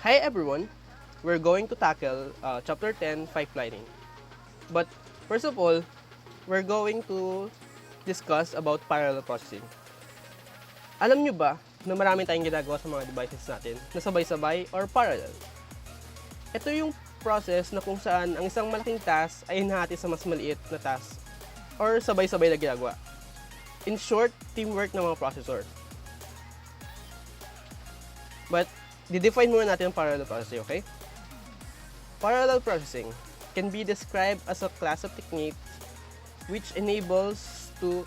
Hi everyone! We're going to tackle Chapter 10, Pipelining. But first of all, we're going to discuss about parallel processing. Alam nyo ba na marami tayong ginagawa sa mga devices natin na sabay-sabay or parallel? Ito yung process na kung saan ang isang malaking task ay hinahati sa mas maliit na task or sabay-sabay na ginagawa. In short, teamwork ng mga processor. But di-define muna natin ang parallel processing, okay? Parallel processing can be described as a class of techniques which enables to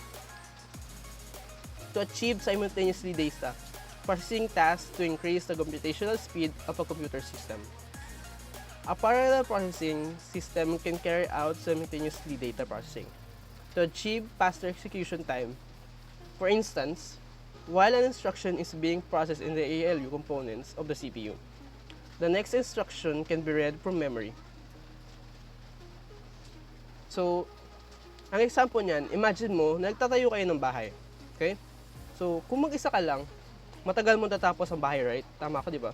achieve simultaneously data processing tasks to increase the computational speed of a computer system. A parallel processing system can carry out simultaneously data processing to achieve faster execution time. For instance, while an instruction is being processed in the ALU components of the CPU, the next instruction can be read from memory. So, ang example niyan, imagine mo, nagtatayo kayo ng bahay. Okay? So, kung mag-isa ka lang, matagal mo tatapos ang bahay, right? Tama ka, di ba?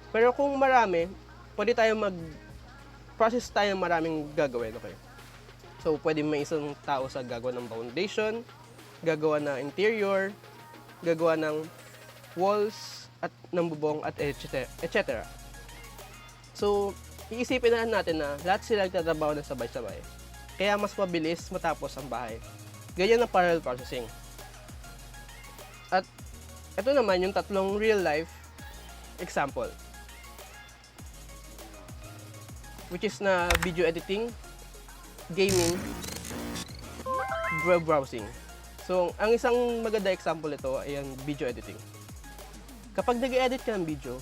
Pero kung marami, pwede tayo mag-process tayo ng maraming gagawin, okay? So, pwede may isang tao sa gagawa ng foundation, gagawa ng interior, gagawa ng walls at ng bubong at etc. So, iisipin na natin na lahat sila nagtatrabaho ng sabay-sabay. Kaya mas mabilis matapos ang bahay. Ganyan ang parallel processing. At ito naman yung tatlong real-life example. Which is na video editing, gaming, web browsing. So, ang isang maganda example ito ay ang video editing. Kapag nag-edit ka ng video,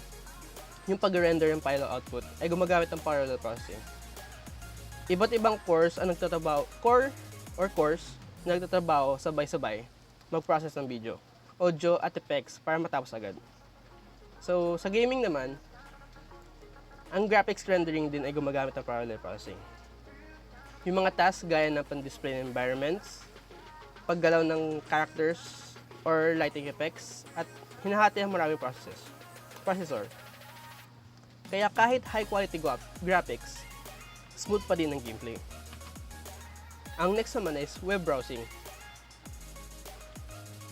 yung pag-render ng file output ay gumagamit ng parallel processing. Iba't ibang cores na nagtatrabaho sabay-sabay mag-process ng video, audio at effects para matapos agad. So, sa gaming naman, ang graphics rendering din ay gumagamit ng parallel processing. Yung mga tasks gaya ng pan-display environments, paggalaw ng characters or lighting effects, at hinahati ang maraming processor. Kaya kahit high quality graphics, smooth pa din ang gameplay. Ang next naman is web browsing.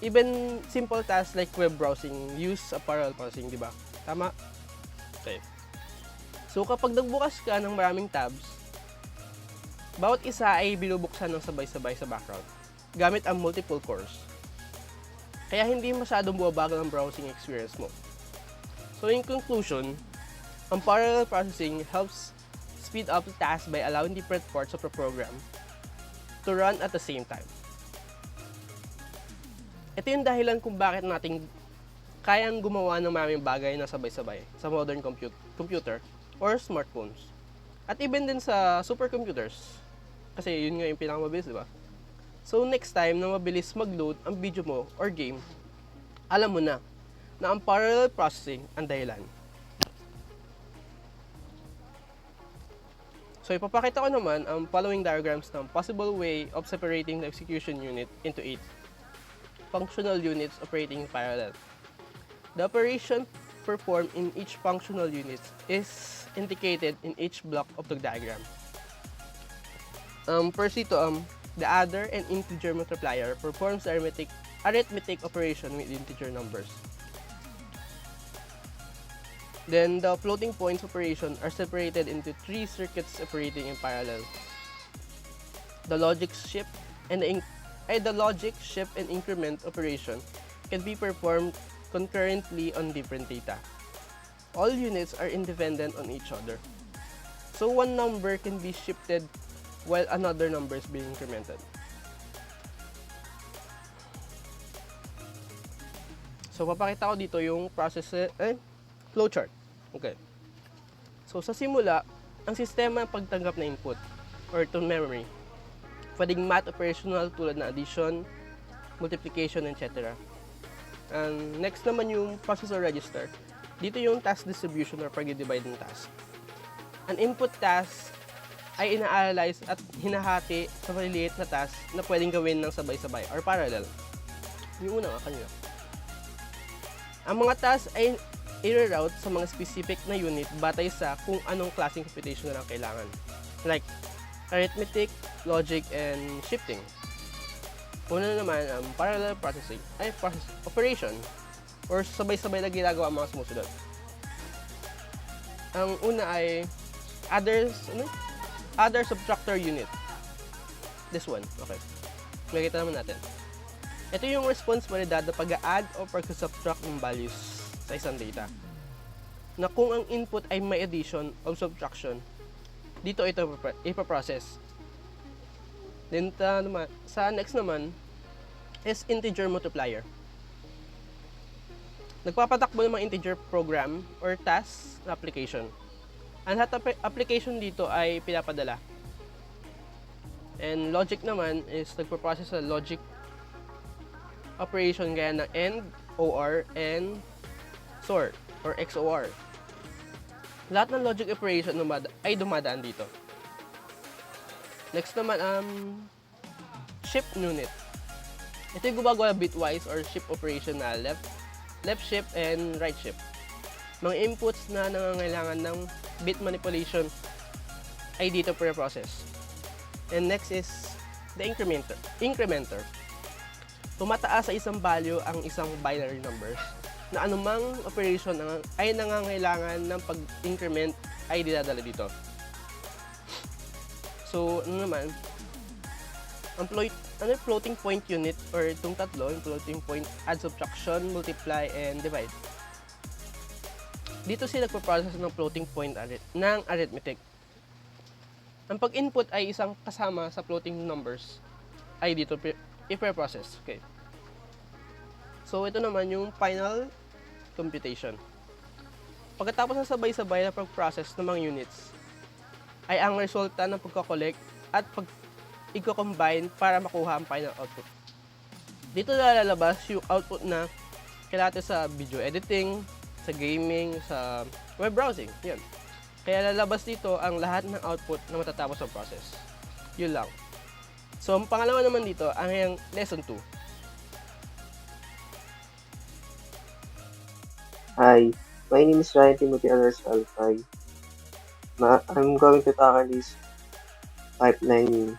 Even simple tasks like web browsing use a parallel processing, di ba? Tama? Okay. So kapag nagbukas ka ng maraming tabs, bawat isa ay binubuksan ng sabay-sabay sa background gamit ang multiple cores. Kaya hindi masyadong bumabagal ang browsing experience mo. So in conclusion, ang parallel processing helps speed up the task by allowing different parts of the program to run at the same time. Ito yung dahilan kung bakit nating kayang gumawa ng maraming bagay na sabay-sabay sa modern computer or smartphones. At even din sa supercomputers. Kasi yun nga yung pinakamabilis, di ba? So next time na mabilis mag-load ang video mo or game, alam mo na ang parallel processing ang dahilan. So ipapakita ko naman ang following diagrams ng possible way of separating the execution unit into 8 functional units operating in parallel. The operation performed in each functional unit is indicated in each block of the diagram. First ito, the adder and integer multiplier performs the arithmetic operation with integer numbers. Then the floating points operation are separated into 3 circuits operating in parallel. The logic shift and increment operation can be performed concurrently on different data. All units are independent on each other. So one number can be shifted while another number is being incremented. So papakita ko dito yung flowchart. Okay. So sa simula, ang sistema ng pagtanggap na input or to memory, pwedeng math operational tulad na addition, multiplication, etc. And next naman yung processor register. Dito yung task distribution or pag-divide ng task. An input task ay ina-analyze at hinahati sa maliliit na task na pwedeng gawin ng sabay-sabay or parallel. Yung una nga kanina. Ang mga tasks ay i-route sa mga specific na unit batay sa kung anong klaseng computation na lang kailangan. Like, arithmetic, logic, and shifting. Una naman, parallel processing, process operation, or sabay-sabay na ginagawa ang mga sumusunod. Ang una ay other subtractor unit. This one, okay. Makikita naman natin. Ito yung responsibilidad na pag-add o pag-subtract ng values sa isang data. Na kung ang input ay may addition o subtraction, dito ito ipaprocess. Then sa next naman is integer multiplier. Nagpapatakbo ng mga integer program or task na application. Ang lahat ng application dito ay pinapadala. And logic naman is nagpaprocess sa logic operation gaya ng AND, OR, and SOR or XOR. Lahat ng logic operation ay dumadaan dito. Next naman, shift unit. Ito yung gumagawa bitwise or shift operation na left shift and right shift. Mga inputs na nangangailangan ng bit manipulation ay dito pre-process. And next is the incrementer. Tumataas sa isang value ang isang binary numbers na anumang operation ay nangangailangan ng pag-increment ay dinadala dito. So, naman, ang floating point unit or itong tatlo, yung floating point, add, subtraction, multiply, and divide. Dito sila nagpo-process ng floating point ng arithmetic. Ang pag-input ay isang kasama sa floating numbers ay dito i-process. Okay. So, ito naman yung final computation. Pagkatapos ng sabay-sabay na pag-process ng mga units, ay ang resulta ng pagkakolect at i-combine para makuha ang final output. Dito lalabas yung output na kailangan sa video editing, sa gaming, sa web browsing. Yan. Kaya lalabas dito ang lahat ng output na matatapos ang process. Yun lang. So, ang pangalawa naman dito, ang lesson 2. Hi, my name is Ryan Timothy Alpay. I'm going to tackle this pipelining.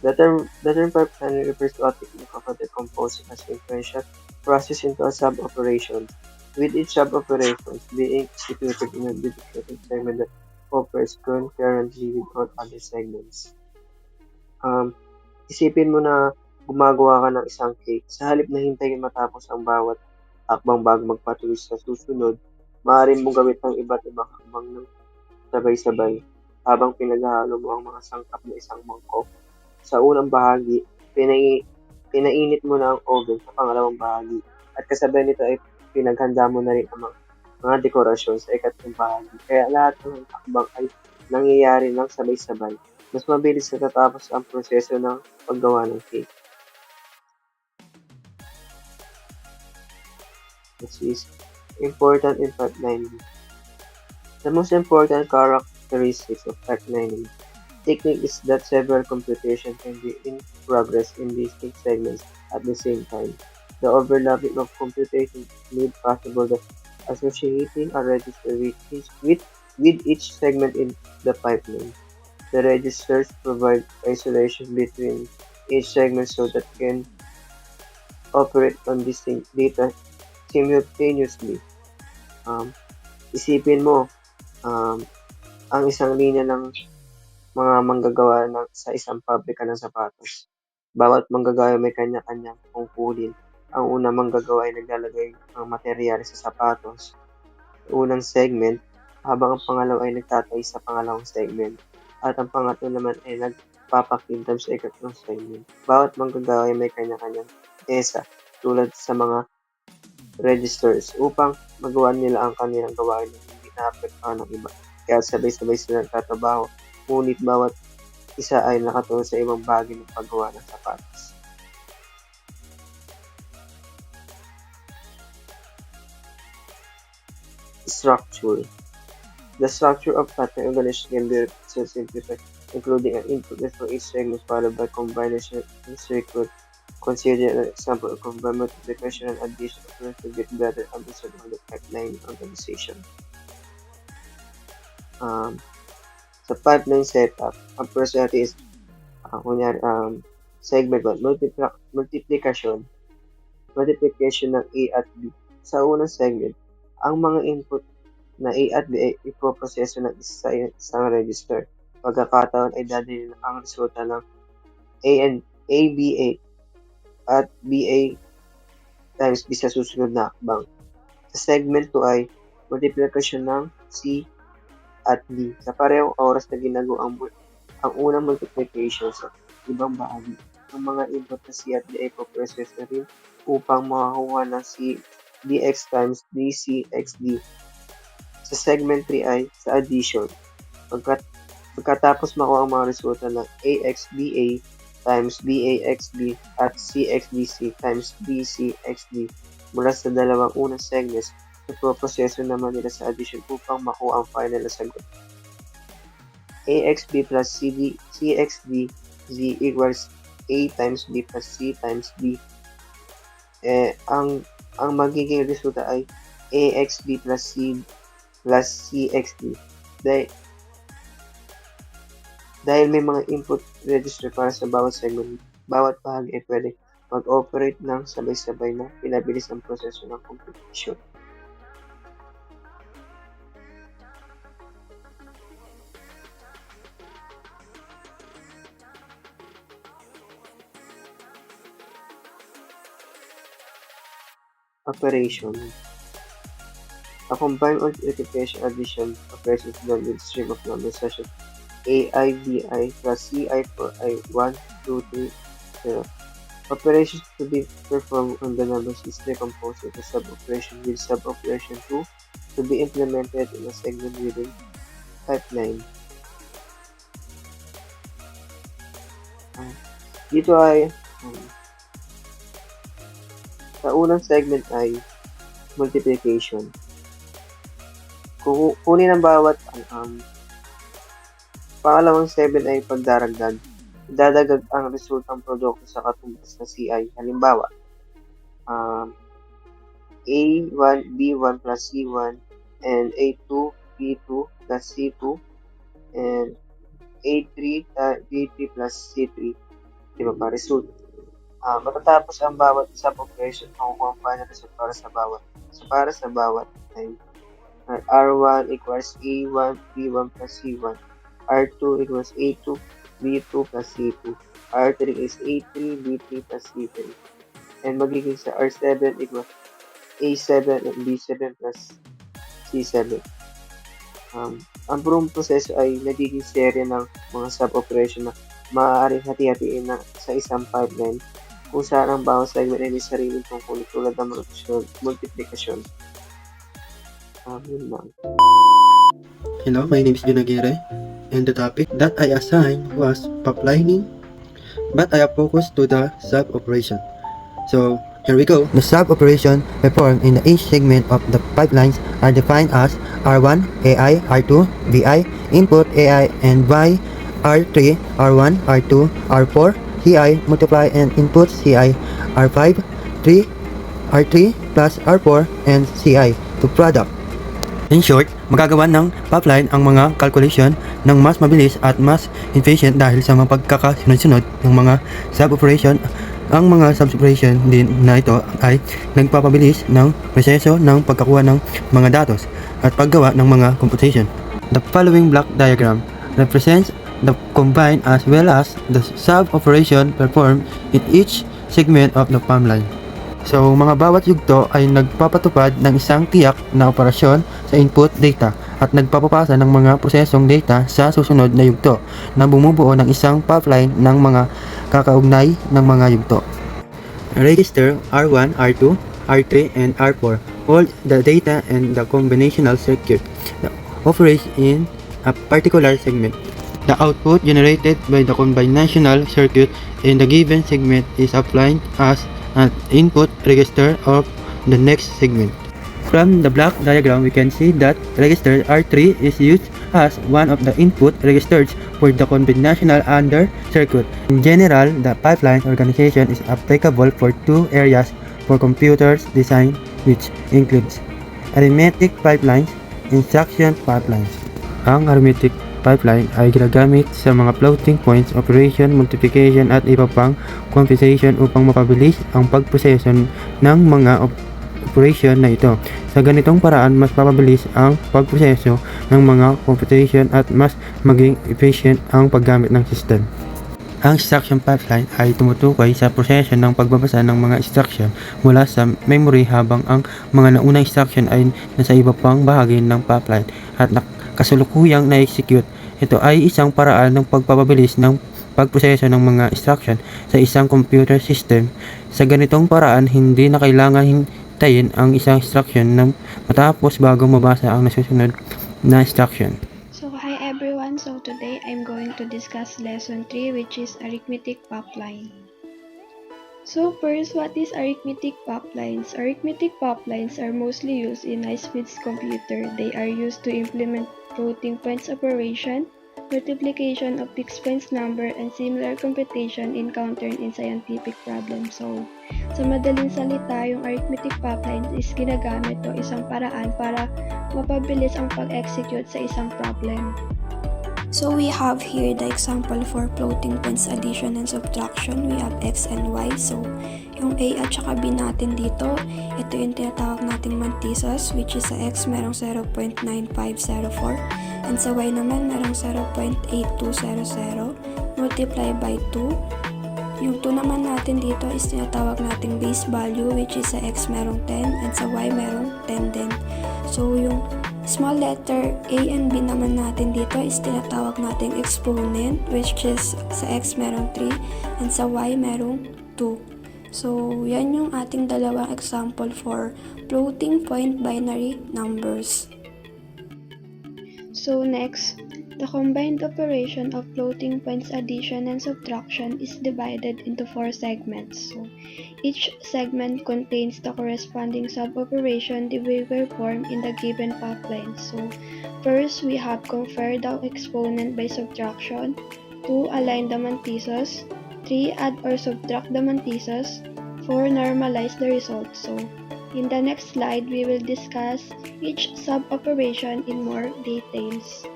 The term pipelining refers to a technique of a decomposing a sequential process into a sub-operation, with each sub-operation being executed in a dedicated segment that operates concurrently with all other segments. Isipin mo na gumagawa ka ng isang cake. Sa halip na hintayin matapos ang bawat hakbang bago magpatuloy sa susunod, maaari mong gawin ang iba't ibang hakbang ng sabay-sabay habang pinaghahalo mo ang mga sangkap na isang mangkok. Sa unang bahagi, pinainit mo na ang oven sa pangalawang bahagi at kasabay nito ay pinaghanda mo na rin ang mga dekorasyon sa ikatlong bahagi. Kaya lahat ng hakbang ay nangyayari ng sabay-sabay. Mas mabilis na tatapos ang proseso ng paggawa ng cake. This is important in pipelining. The most important characteristics of pipelining technique is that several computations can be in progress in distinct segments at the same time. The overlapping of computations made possible the associating a register with each segment in the pipeline. The registers provide isolation between each segment so that can operate on distinct data simultaneously. Isipin mo, ang isang linya ng mga manggagawa sa isang pabrika ng sapatos. Bawat manggagawa may kanya-kanyang tungkulin. Ang unang manggagawa ay naglalagay ng materyales sa sapatos sa unang segment, habang ang pangalawa ay nagtatay sa pangalawang segment, at ang pangatlo naman ay nagpapakintab sa ikatlong segment. Bawat manggagawa ay may kanya-kanyang pyesa tulad sa mga registers upang magawa nila ang kanilang gawain na hindi naapektuhan ng iba. Kaya sabay-sabay sila nagtatrabaho, ngunit bawat isa ay nakatuon sa ibang bahagi ng paggawa ng sapatos. Structure. The structure of pattern organization can be simplified, including an input for each segment followed by combination and circuit consider an example of combined multiplication and addition to get better understanding of the pipeline organization. Sa pipeline setup, ang priority is segment 1, multiplication ng A at B. Sa unang segment, ang mga input na A at B ay ipoproseso ng isang register. Pagkakataon ay dadalhin ang resulta ng ABA at BA times B sa susunod na hakbang. Sa segment 2 ay multiplication ng C at D. Sa parehong oras na ginagawa ang unang multiplication sa ibang bahagi, ang mga input na C at D ay ipoproseso rin upang makakuha ng C dx times dc xd. Sa segment 3 ay sa addition. Pagkatapos makuha ang mga resulta ng AXBA times BAXB at CXDC times DCXD mula sa dalawang unang segments, ipoproseso naman nila sa addition upang makuha ang final na sagot. AXB plus CXD Z equals A times B plus C times D. Ang magiging resulta ay AXB plus C plus CXD. Dahil may mga input register para sa bawat segment, bawat bahagi ay pwede mag-operate ng sabay-sabay na pinabilis ang proseso ng computation. Operation. A combined multiplication addition operation is done with stream of numbers such as AIBI plus CI for I1, 2, 3, 0. Operations to be performed on the numbers is decomposed into sub-operation with sub-operation 2 to be implemented in a segment within pipeline. Dito ay sa unang segment ay multiplication. Kunin ang bawat pangalawang segment ay pagdaragdag. Idadagdag ang resultang produkto sa katumbas na CI. Halimbawa, A1 B1 plus C1 and A2 B2 plus C2 and A3 B3 plus C3. Diba pa result? Matatapos ang bawat sub-operation kung ang final result para sa bawat ay R1 equals A1 B1 plus C1, R2 equals A2 B2 plus C2, R3 is A3 B3 plus C3, and magiging sa R7 equals A7 and B7 plus C7. Ang buong proseso ay nagiging serye ng mga sub-operation na maaaring hati-hatiin na sa isang pipeline kung saan ang bawat segment ay may sariling tungkol tulad ng multiplication. Hello, my name is Aguirre, and the topic that I assigned was pipelining, but I have focused to the sub-operation. So, here we go. The sub-operation performed in each segment of the pipelines are defined as R1, AI, R2, BI, input AI and Y, R3, R1, R2, R4, CI, multiply and input CI, R5, 3, R3 plus R4 and CI to product. In short, magagawa ng pipeline ang mga calculation ng mas mabilis at mas efficient dahil sa mga pagkakasunod-sunod ng mga sub-operation. Ang mga sub-operation din na ito ay nagpapabilis ng proseso ng pagkakuha ng mga datos at paggawa ng mga computation. The following block diagram represents the combined as well as the sub-operation performed in each segment of the pipeline. So, mga bawat yugto ay nagpapatupad ng isang tiyak na operasyon sa input data at nagpapapasa ng mga prosesong data sa susunod na yugto na bumubuo ng isang pipeline ng mga kakaugnay ng mga yugto. Register R1, R2, R3, and R4 hold the data and the combinational circuit that operates in a particular segment. The output generated by the combinational circuit in the given segment is applied as an input register of the next segment. From the block diagram, we can see that register R3 is used as one of the input registers for the combinational under circuit. In general, the pipeline organization is applicable for two areas for computers design, which includes arithmetic pipelines, instruction pipelines. Ang arithmetic pipeline ay ginagamit sa mga floating points operation, multiplication at iba pang computation upang mapabilis ang pagproseso ng mga operation na ito. Sa ganitong paraan, mas papabilis ang pagproseso ng mga computation at mas maging efficient ang paggamit ng system. Ang instruction pipeline ay tumutukoy sa proseso ng pagbabasa ng mga instruction mula sa memory habang ang mga naunang instruction ay nasa iba pang bahagi ng pipeline at kasulukuyang na-execute. Ito ay isang paraan ng pagpapabilis ng pagproseso ng mga instruction sa isang computer system. Sa ganitong paraan, hindi na kailangan hintayin ang isang instruction na matapos bago mabasa ang nasusunod na instruction. So hi everyone, so today I'm going to discuss lesson 3, which is arithmetic pipeline. So first, what is arithmetic pipelines? Arithmetic pipelines are mostly used in high-speed computer. They are used to implement floating points operation, multiplication of fixed points number, and similar computation encountered in scientific problem solved. Sa madaling salita, yung arithmetic pipelines is ginagamit o isang paraan para mapabilis ang pag-execute sa isang problem. So we have here the example for floating points addition and subtraction. We have x and y. So yung a at saka b natin dito, ito yung tinatawag nating mantisas, which is sa x merong 0.9504 and sa y naman merong 0.8200 multiply by 2. Yung 2 naman natin dito is tinatawag nating base value, which is sa x merong 10 and sa y merong 10 din. So yung small letter a and b naman natin dito is tinatawag nating exponent, which is sa x merong 3 and sa y merong 2. So yan yung ating dalawang example for floating point binary numbers. So next, the combined operation of floating points addition and subtraction is divided into 4 segments. So each segment contains the corresponding sub-operation we will perform in the given pipeline. So first, we have compare the exponent by subtraction. 2. Align the mantisas. 3. Add or subtract the mantisas. 4. Normalize the result. So in the next slide, we will discuss each sub-operation in more details.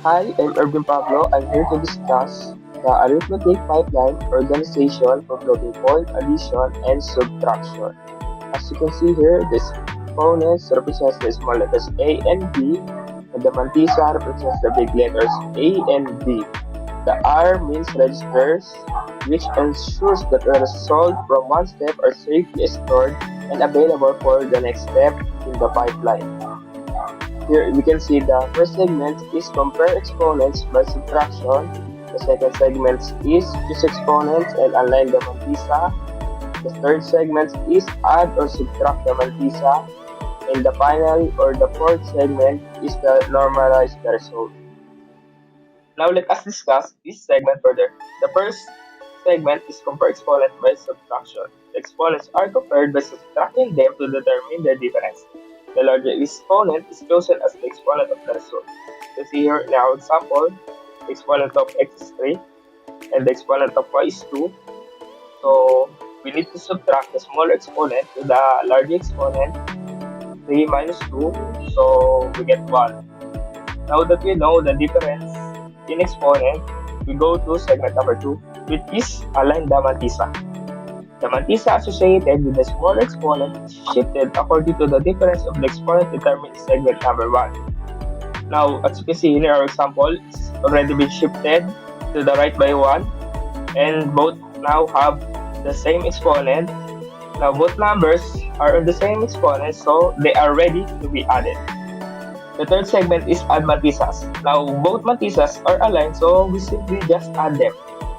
Hi, I'm Ervin Pablo. I'm here to discuss the arithmetic pipeline organization for floating point addition and subtraction. As you can see here, the exponents represents the small letters A and B, and the mantissa represents the big letters A and B. The R means registers, which ensures that the result from one step are safely stored and available for the next step in the pipeline. Here we can see the first segment is compare exponents by subtraction. The second segment is choose exponents and align the mantissa. The third segment is add or subtract the mantissa. And the final or the fourth segment is the normalize the result. Now let us discuss this segment further. The first segment is compare exponents by subtraction. The exponents are compared by subtracting them to determine their difference. The larger exponent is chosen as the exponent of the result. You see here in our example, the exponent of x is 3 and the exponent of y is 2. So we need to subtract the smaller exponent to the larger exponent, 3 minus 2, so we get 1. Now that we know the difference in exponent, we go to segment number 2, which is align the mantissa. The mantissa associated with the smaller exponent is shifted according to the difference of the exponent determined in segment number 1. Now, as you can see in our example, it's already been shifted to the right by 1, and both now have the same exponent. Now, both numbers are on the same exponent, so they are ready to be added. The third segment is add mantissas. Now, both mantissas are aligned, so we simply just add them.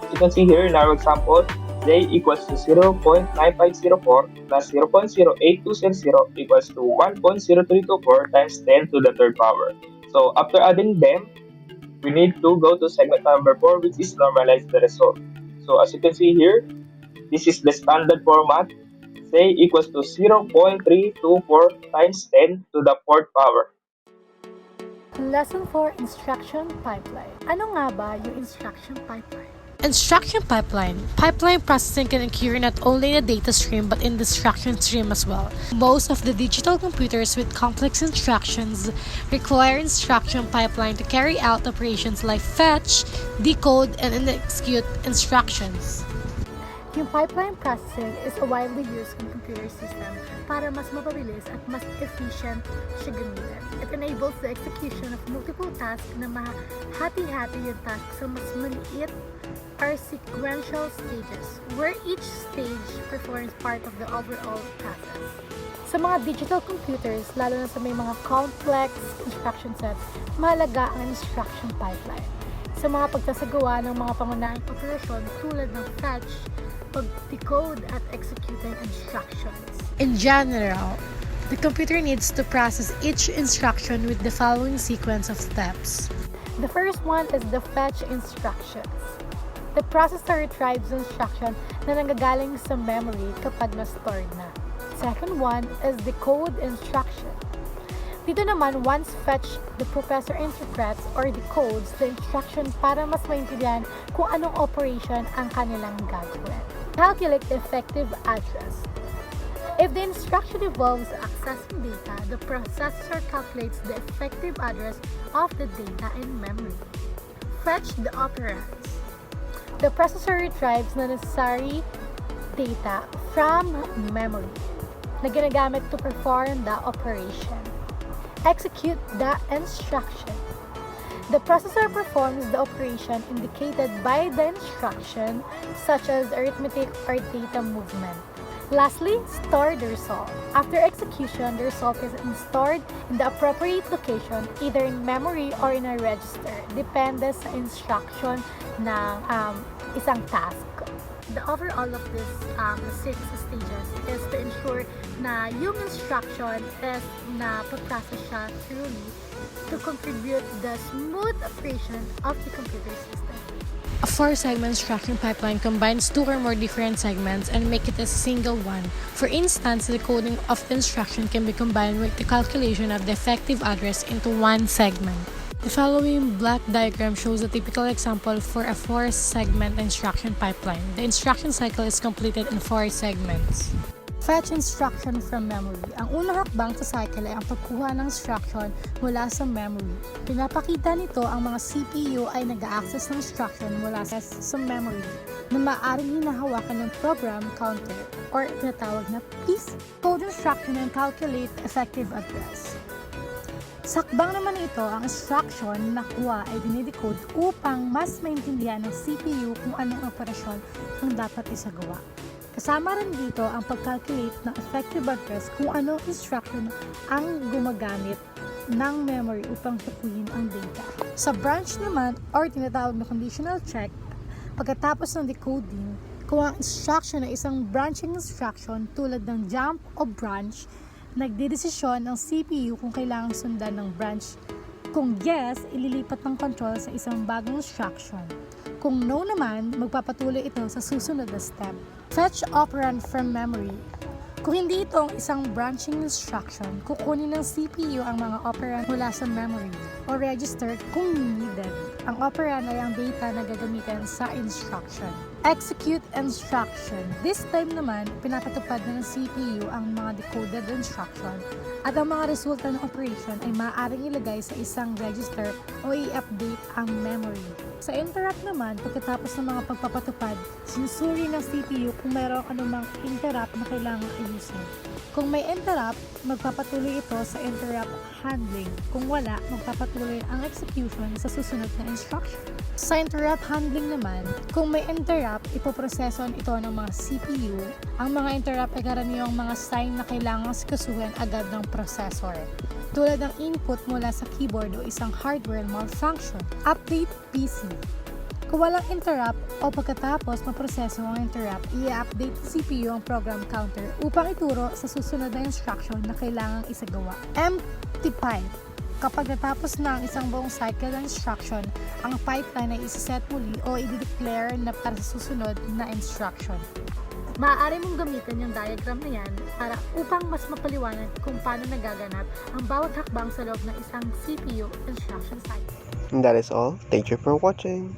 As you can see here in our example, J equals to 0.9504 plus 0.0820 equals to 1.0324 times 10 to the third power. So after adding them, we need to go to segment number 4, which is normalize the result. So as you can see here, this is the standard format. J equals to 0.324 times 10 to the fourth power. Lesson 4, Instruction Pipeline. Ano nga ba yung instruction pipeline? Instruction pipeline. Pipeline processing can occur not only in the data stream but in the instruction stream as well. Most of the digital computers with complex instructions require instruction pipeline to carry out operations like fetch, decode, and execute instructions. Yung pipeline processing is a widely used in computer system para mas mapabilis at mas efficient siya gamitin. It enables the execution of multiple tasks na mahati-hati yung task sa mas maliit or sequential stages, where each stage performs part of the overall process. Sa mga digital computers, lalo na sa may mga complex instruction sets, mahalaga ang instruction pipeline. Sa mga pagsasagawa ng mga pangunahing operasyon tulad ng fetch, pag-decode at executing instructions. In general, the computer needs to process each instruction with the following sequence of steps. The first one is the fetch instructions. The processor retrieves instruction na nanggagaling sa memory kapag na-stored na. Second one is decode instruction. Dito naman, once fetched, the processor interprets or decodes the instruction para mas maintindihan kung anong operation ang kanilang gagawin. Calculate the effective address. If the instruction involves accessing data, the processor calculates the effective address of the data in memory. Fetch the operands. The processor retrieves the necessary data from memory na ginagamit to perform the operation. Execute the instruction. The processor performs the operation indicated by the instruction, such as arithmetic or data movement. Lastly, store the result. After execution, the result is stored in the appropriate location, either in memory or in a register, depende sa instruction ng isang task. The overall of this 6 stages is to ensure na yung instruction is na process siya truly to contribute the smooth operation of the computer system. A 4-segment instruction pipeline combines 2 or more different segments and make it a single one. For instance, the coding of the instruction can be combined with the calculation of the effective address into one segment. The following block diagram shows a typical example for a 4-segment instruction pipeline. The instruction cycle is completed in 4 segments. Fetch instruction from memory. Ang unang hakbang sa cycle ay ang pagkuha ng instruction mula sa memory. Pinapakita nito ang mga CPU ay nag-access ng instruction mula sa memory na maaaring hinahawakan ng program counter or tinatawag na PC. Code instruction and calculate effective address. Sakbang naman ito, ang instruction na kuha ay dinidecode upang mas maintindihan ng CPU kung anong operasyon ang dapat isagawa. Kasama rin dito ang pag-calculate ng effective address kung anong instruction ang gumagamit ng memory upang tukuyin ang data. Sa branch naman, or tinatawag na conditional check, pagkatapos ng decoding, kung ang instruction ay isang branching instruction tulad ng jump o branch, nagdedesisyon ang CPU kung kailangang sundan ng branch. Kung yes, ililipat ng control sa isang bagong instruction. Kung no naman, magpapatuloy ito sa susunod na step. Fetch operand from memory. Kung hindi ito ang isang branching instruction, kukunin ng CPU ang mga operand mula sa memory o register kung needed. Ang operand ay ang data na gagamitin sa instruction. Execute instruction. This time naman, pinapatupad na ng CPU ang mga decoded instruction at ang mga resulta ng operation ay maaaring ilagay sa isang register o i-update ang memory. Sa interrupt naman, pagkatapos ng mga pagpapatupad, sinusuri ng CPU kung mayroong anumang interrupt na kailangang ayusin. Kung may interrupt, magpapatuloy ito sa interrupt handling. Kung wala, magpapatuloy ang execution sa susunod na instruction. Sa interrupt handling naman, kung may interrupt, ipoproseson ito ng mga CPU. Ang mga interrupt ay karaniwang mga sign na kailangang sikasuhin agad ng processor, tulad ng input mula sa keyboard o isang hardware malfunction. Update PC. Kung walang interrupt o pagkatapos maproseso ang interrupt, i-update ng CPU ang program counter upang ituro sa susunod na instruction na kailangang isagawa. Empty pipe. Kapag natapos na ang isang buong cycle ng instruction, ang pipeline ay isa-set muli o i-declare na para sa susunod na instruction. Maaari mong gamitin yung diagram na yan upang mas mapaliwanag kung paano nagaganap ang bawat hakbang sa loob ng isang CPU instruction cycle. And that is all. Thank you for watching.